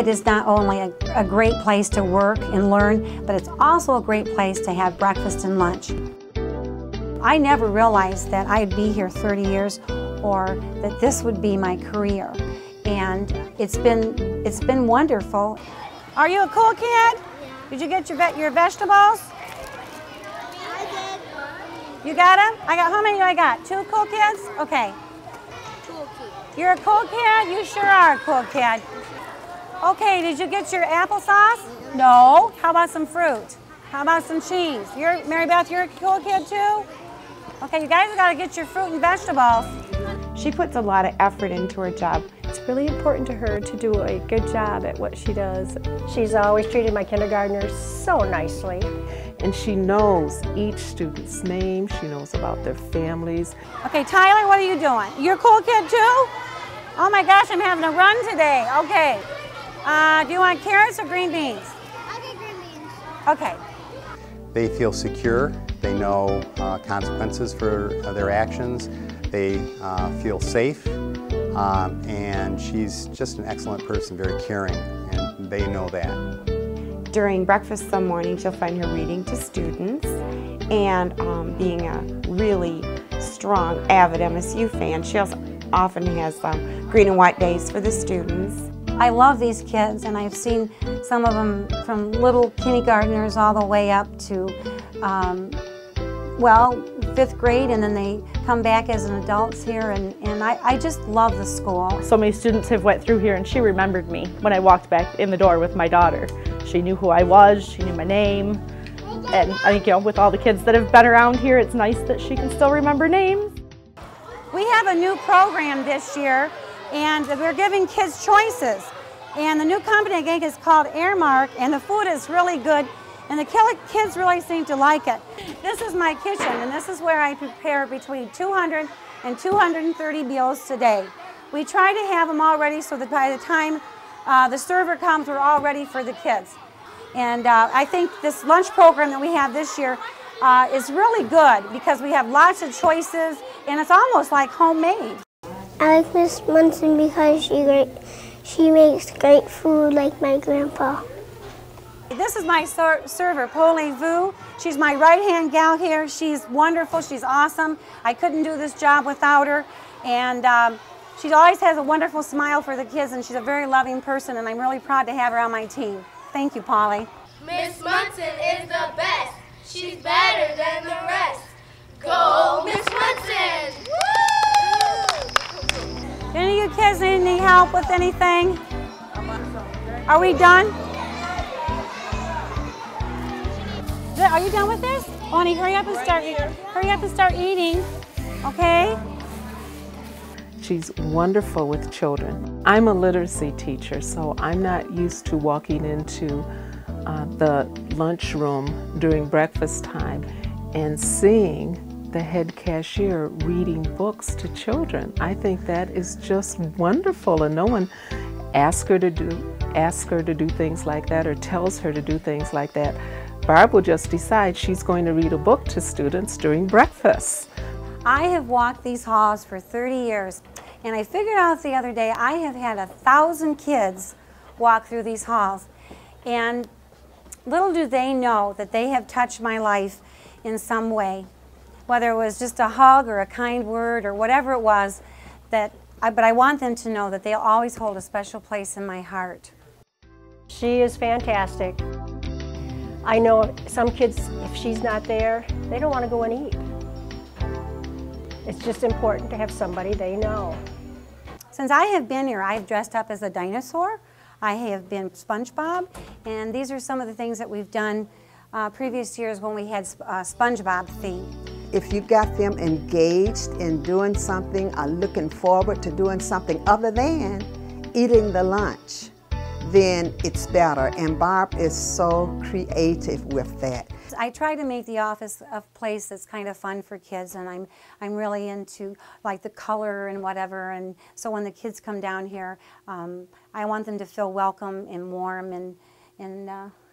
Attwood is not only a great place to work and learn, but it's also a great place to have breakfast and lunch. I never realized that I'd be here 30 years or that this would be my career. And it's been wonderful. Are you a cool kid? Yeah. Did you get your vegetables? I did. You got them? How many do I got? 2 cool kids? Okay. Cool kid. You're a cool kid? You sure are a cool kid. Okay, did you get your applesauce? No. How about some fruit? How about some cheese? Mary Beth, you're a cool kid too? Okay, you guys have got to get your fruit and vegetables. She puts a lot of effort into her job. It's really important to her to do a good job at what she does. She's always treated my kindergartners so nicely. And she knows each student's name, she knows about their families. Okay, Tyler, what are you doing? You're a cool kid too? Oh my gosh, I'm having a run today. Okay. Do you want carrots or green beans? I get green beans. Okay. They feel secure. They know consequences for their actions. They feel safe. And she's just an excellent person, very caring, and they know that. During breakfast some mornings, you'll find her reading to students and being a really strong, avid MSU fan. She also often has green and white days for the students. I love these kids, and I've seen some of them from little kindergartners all the way up to, well, 5th grade, and then they come back as an adults here, and I just love the school. So many students have went through here, and she remembered me when I walked back in the door with my daughter. She knew who I was, she knew my name, and I think, you know, with all the kids that have been around here, it's nice that she can still remember names. We have a new program this year, and we're giving kids choices. And the new company, again, is called Airmark, and the food is really good, and the kids really seem to like it. This is my kitchen, and this is where I prepare between 200 and 230 meals today. We try to have them all ready so that by the time the server comes, we're all ready for the kids. And I think this lunch program that we have this year is really good because we have lots of choices, and it's almost like homemade. I like Miss Munson because she makes great food like my grandpa. This is my server, Pole Vu. She's my right-hand gal here. She's wonderful. She's awesome. I couldn't do this job without her. And she always has a wonderful smile for the kids, and she's a very loving person, and I'm really proud to have her on my team. Thank you, Polly. Miss Munson is the best. She's better than the rest. Go, Miss Munson! Do any of you kids need any help with anything? Are we done? Are you done with this? Honey, hurry up and start eating. Okay? She's wonderful with children. I'm a literacy teacher, so I'm not used to walking into the lunchroom during breakfast time and seeing the head cashier reading books to children. I think that is just wonderful, and no one asks her to do things like that or tells her to do things like that. Barb will just decide she's going to read a book to students during breakfast. I have walked these halls for 30 years, and I figured out the other day I have had 1,000 kids walk through these halls, and little do they know that they have touched my life in some way, whether it was just a hug or a kind word or whatever it was, but I want them to know that they'll always hold a special place in my heart. She is fantastic. I know some kids, if she's not there, they don't want to go and eat. It's just important to have somebody they know. Since I have been here, I've dressed up as a dinosaur. I have been SpongeBob, and these are some of the things that we've done previous years when we had SpongeBob theme. If you got them engaged in doing something or looking forward to doing something other than eating the lunch, then it's better, and Barb is so creative with that. I try to make the office a place that's kind of fun for kids, and I'm really into like the color and whatever, and so when the kids come down here, I want them to feel welcome and warm and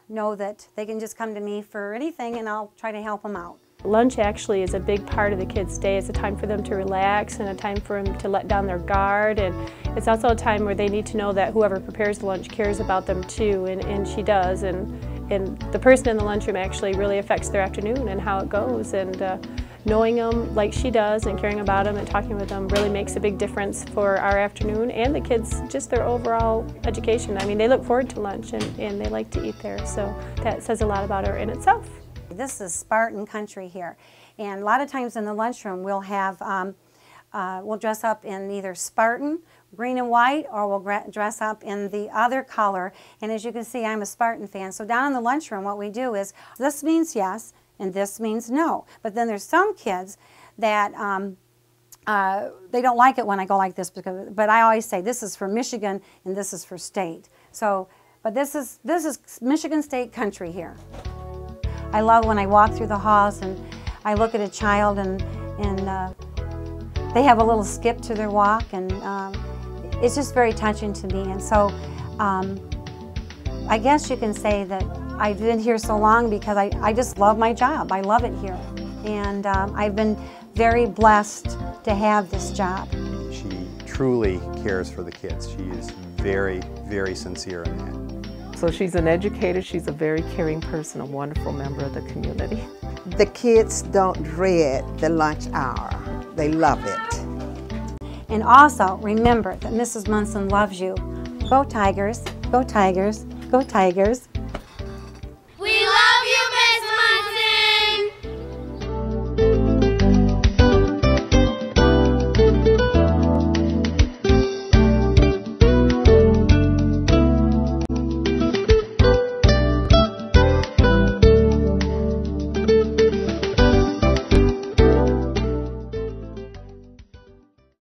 know that they can just come to me for anything, and I'll try to help them out. Lunch actually is a big part of the kids' day. It's a time for them to relax and a time for them to let down their guard. And it's also a time where they need to know that whoever prepares the lunch cares about them too, and she does. And the person in the lunchroom actually really affects their afternoon and how it goes. And knowing them like she does and caring about them and talking with them really makes a big difference for our afternoon and the kids, just their overall education. I mean, they look forward to lunch and they like to eat there, so that says a lot about her in itself. This is Spartan country here, and a lot of times in the lunchroom we'll have, we'll dress up in either Spartan, green and white, or we'll dress up in the other color. And as you can see, I'm a Spartan fan, so down in the lunchroom what we do is, this means yes, and this means no. But then there's some kids that they don't like it when I go like this, but I always say this is for Michigan and this is for state. So, but this is Michigan State country here. I love when I walk through the halls and I look at a child and they have a little skip to their walk, and it's just very touching to me. And so I guess you can say that I've been here so long because I just love my job. I love it here. And I've been very blessed to have this job. She truly cares for the kids. She is very, very sincere in that. So she's an educator, she's a very caring person, a wonderful member of the community. The kids don't dread the lunch hour. They love it. And also, remember that Mrs. Munson loves you. Go Tigers, go Tigers, go Tigers.